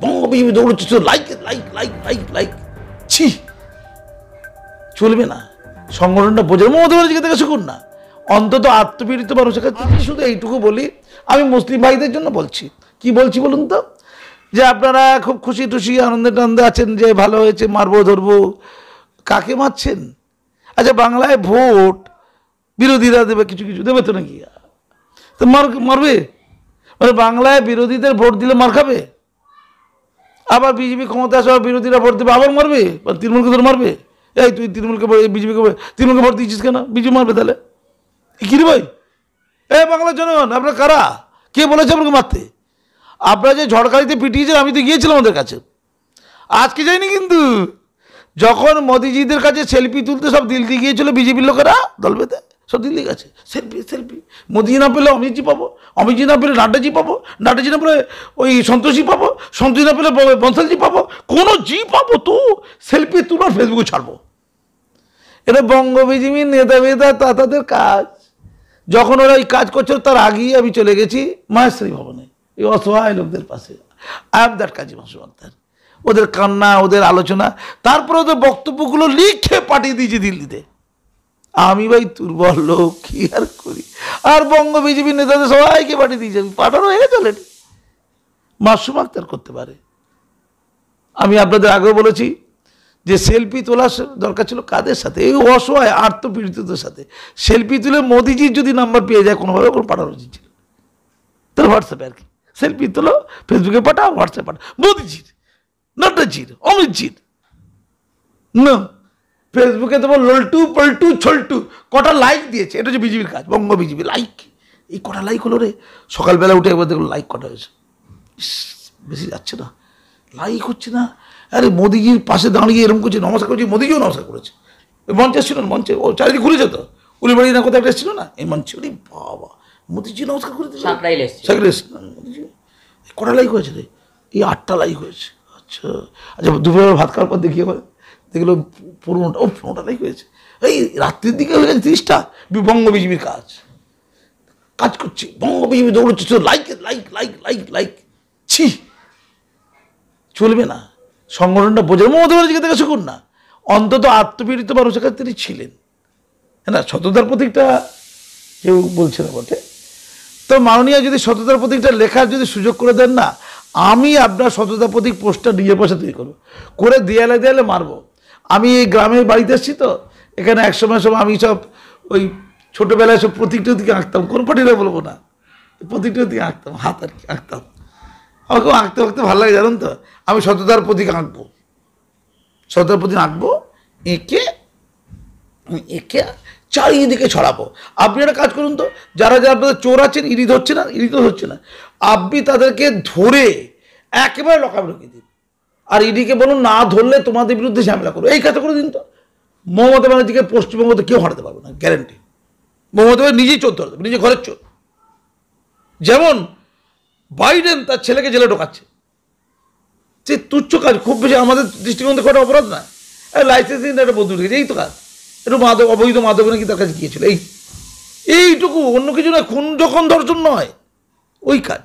বঙ্গ BJP দৌড়চ্ছে, like like like like like. ছি, চলবে না। সংগঠনটা বোঝে। মমতা ব্যানার্জিকে থেকে শিখুন না, অন্তত আত্মপীড়িত মানুষের কাছে। শুধু এইটুকু বলি, আমি মুসলিম ভাইদের জন্য বলছি। কি বলছি বলুন তো? যে আপনারা খুব খুশি টুশি আনন্দে টানন্দে আছেন যে ভালো হয়েছে, মারবো ধরবো। কাকে মারছেন? আচ্ছা, বাংলায় ভোট বিরোধীরা দেবে, কিছু কিছু দেবে তো নাকি? তো মারবে মানে বাংলায় বিরোধীদের ভোট দিলে মার খাবে, আবার বিজেপি ক্ষমতা আসবে, বিরোধীরা ভোট দেবে আবার মারবে, তৃণমূলকে ধরে মারবে। এই তুই তৃণমূলকে তৃণমূলকে ভোট দিয়েছিস কেন? বিজেপি মারবে তাহলে কি রে ভাই? বাংলার জনগণ আপনারা কারা? কে বলেছে আপনাকে মারতে? আপনারা যে ঝড়খালিতে পিটিয়েছেন, আমি তো গিয়েছিলাম ওদের কাছে, আজকে যাইনি কিন্তু। যখন মোদিজিদের কাছে সেলফি তুলতে সব দিল্লি গিয়েছিল বিজেপির লোকেরা, দল বেঁধে সব দিল্লি গেছে, সেলফি সেলফি। মোদি না পেলে অমিতজি পাবো, অমিতজি না পেলে নাড্ডাজি পাবো, নাড্ডাজি না পেলে ওই সন্তোষজি পাবো, সন্তোষজি না পেলে বনসালজি পাবো, কোনো জি পাবো তো সেলফি তুলো ফেসবুকে ছাড়বো। এটা বঙ্গ বিজেপির নেতা বেতা তাদের কাজ। যখন ওরা এই কাজ করছিল তার আগেই আমি চলে গেছি মাহেশ্বরী ভবনে, এই অসহায় লোকদের পাশে। আই এম দ্যাট কাজী মাসুম আক্তার। ওদের কান্না, ওদের আলোচনা, তারপরে ওদের বক্তব্যগুলো লিখে পাঠিয়ে দিয়েছি দিল্লিতে। আমি ভাই দুর্বল লোক, কি আর করি। আর বঙ্গ বিজেপির নেতাদের সবাইকে পাঠিয়ে দিয়েছি, আমি পাঠানো হয়ে গেছে অলরেডি। মাসুম আক্তার করতে পারে। আমি আপনাদের আগেও বলেছি যে সেলফি তোলা দরকার ছিল কাদের সাথে? এই অসহায় আত্মপীড়িতদের সাথে। সেলফি তুলে মোদিজির যদি নাম্বার পেয়ে যায় কোনোভাবে, কোনো পাঠানো উচিত ছিল। তাহলে হোয়াটসঅ্যাপে আর কি সেলফি তোলো, ফেসবুকে পাঠাও, হোয়াটসঅ্যাপে পাঠাও। মোদিজির, নাড্ডাজির, অমিতজির না, ফেসবুকে তোমার লল্টু পল্টু ছল্টু কটা লাইক দিয়েছে, এটা হচ্ছে বিজেপির কাজ। বঙ্গ বিজেপি লাইক, এই কটা লাইক হলো রে। সকালবেলা উঠে একবার দেখলো লাইক কটা হয়েছে, বেশি যাচ্ছে না, লাইক হচ্ছে না। আরে মোদিজির পাশে দাঁড়িয়ে এরকম করছে, নমস্কার করছে, মোদিজিও নমস্কার করেছে। ওই মঞ্চে ছিল না, মঞ্চে ও চারিদিকে ঘুরেছে তো, উলিবাড়ি না কোথাও একটা এসেছিল না, এই মঞ্চে। ওরে বাবা, মোদিজি নমস্কার করে দিল। মোদিজি কটা লাইক হয়েছে রে? এই 8টা লাইক হয়েছে। আচ্ছা আচ্ছা, দুপুরে ভাত খাওয়ার পর দেখি আবার দেখলো 15টা লাইক হয়েছে। এই রাত্রির দিকে হয়ে গেছে 30টা। বঙ্গ বিজেপির কাজ করছে, বঙ্গ বিজেপি দৌড়চ্ছে, like like like like like. ছি, চলবে না। সংগঠনটা বোঝে। মমতা ব্যানার্জিকে থেকে শিখুন না, অন্তত আত্মপীড়িত মানুষের কাছে তিনি ছিলেন। হ্যাঁ না, সততার প্রতীকটা কেউ বলছে না বটে। তো মাননীয় যদি সততার প্রতীকটা লেখার যদি সুযোগ করে দেন না, আমি আপনার সততার প্রতীক পোস্টার নিজের পয়সা তৈরি করবো, করে দেয়ালে দেয়ালে মারবো। আমি এই গ্রামের বাড়িতে এসেছি তো, এখানে একসময় আমি সব ওই ছোটোবেলায় সব প্রতীকটা দিকে আঁকতাম, কোন পার্টিরা বলবো না, প্রতীকটা দিকে আঁকতাম, হাত আর কি আঁকতাম। আমাকেও আঁকতে আঁকতে ভালো লাগে জানেন তো। আমি সততার প্রতীক আঁকবো, সততার প্রতীক আঁকবো, এঁকে এঁকে চারিদিকে ছড়াবো। আপনি একটা কাজ করুন তো, যারা যারা আপনাদের চোর আছেন, ইডি ধরছে না, ইডি তো হচ্ছে না, আপনি তাদেরকে ধরে একেবারে লকআপে ঢুকিয়ে দিন। আর ইডিকে বলুন না ধরলে তোমাদের বিরুদ্ধে ঝামেলা করো, এই কাজটা করে দিন তো। মমতা ব্যানার্জিকে পশ্চিমবঙ্গতে কেউ হারাতে পারবে না, গ্যারেন্টি। মমতা ব্যানার্জি নিজেই চোর ধরে দেবে, নিজে ঘরের চোর। যেমন বাইডেন তার ছেলেকে জেলে ঢোকাচ্ছে, সে তুচ্ছ কাজ, খুব বেশি আমাদের দৃষ্টিকোণ থেকে একটা অপরাধ না। লাইসেন্সিং একটা বদলে গেছে, এই তো কাজ। একটু মাদক, অবৈধ মাদক নাকি তার কাছে গিয়েছিল, এইটুকু, অন্য কিছু নয়। খুন যখন ধর্ষণ নয়, ওই কাজ।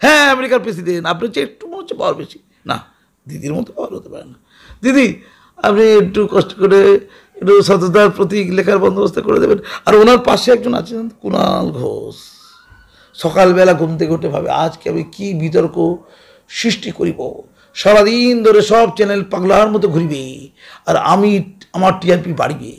হ্যাঁ, আমেরিকার প্রেসিডেন্ট, আপনার চেয়ে একটু মনে হচ্ছে পাওয়ার বেশি না, দিদির মতো পাওয়ার হতে পারে না। দিদি, আপনি একটু কষ্ট করে একটু সততার প্রতীক লেখার বন্দোবস্ত করে দেবেন। আর ওনার পাশে একজন আছেন কুণাল ঘোষ, সকালবেলা ঘুম থেকে উঠে ভাবে আজকে আমি কি বিতর্ক সৃষ্টি করিব। সারাদিন ধরে সব চ্যানেল পাগলার মতো ঘুরিবে, আর আমি আমার টিআরপি বাড়িবে।